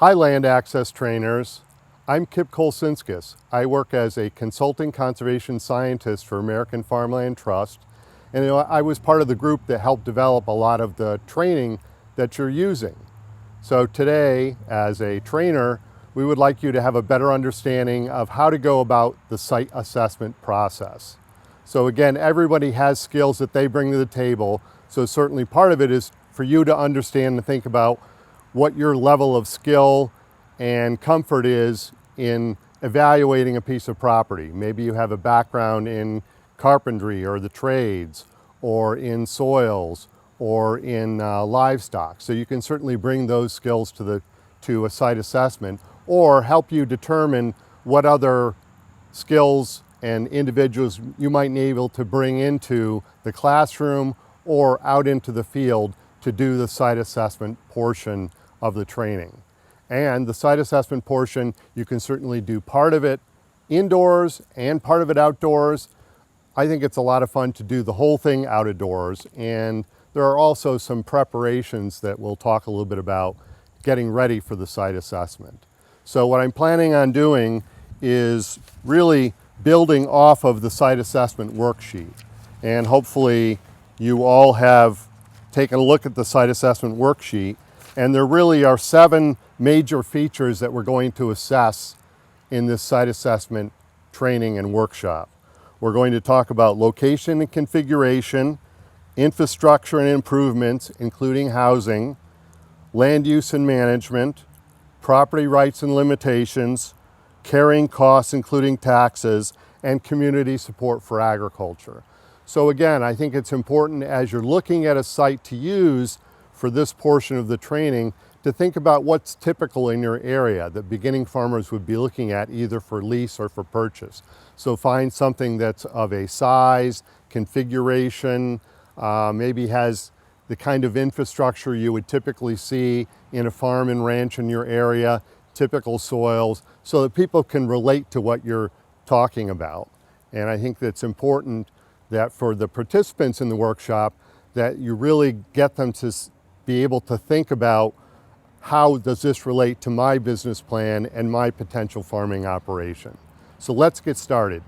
Hi Land Access Trainers, I'm Kip Kolsinskis. I work as a consulting conservation scientist for American Farmland Trust, and I was part of the group that helped develop a lot of the training that you're using. So today, as a trainer, we would like you to have a better understanding of how to go about the site assessment process. So again, everybody has skills that they bring to the table, so certainly part of it is for you to understand and think about what your level of skill and comfort is in evaluating a piece of property. Maybe you have a background in carpentry or the trades, or in soils, or in livestock. So you can certainly bring those skills to a site assessment, or help you determine what other skills and individuals you might be able to bring into the classroom or out into the field to do the site assessment portion of the training. And the site assessment portion, you can certainly do part of it indoors and part of it outdoors. I think it's a lot of fun to do the whole thing outdoors, and there are also some preparations that we'll talk a little bit about getting ready for the site assessment. So what I'm planning on doing is really building off of the site assessment worksheet, and hopefully you all have taken a look at the site assessment worksheet. And there really are 7 major features that we're going to assess in this site assessment training and workshop. We're going to talk about location and configuration, infrastructure and improvements, including housing, land use and management, property rights and limitations, carrying costs, including taxes, and community support for agriculture. So again, I think it's important as you're looking at a site to use for this portion of the training to think about what's typical in your area that beginning farmers would be looking at either for lease or for purchase. So find something that's of a size, configuration, maybe has the kind of infrastructure you would typically see in a farm and ranch in your area, typical soils, so that people can relate to what you're talking about. And I think that's important that for the participants in the workshop, that you really get them to be able to think about how does this relate to my business plan and my potential farming operation. So let's get started.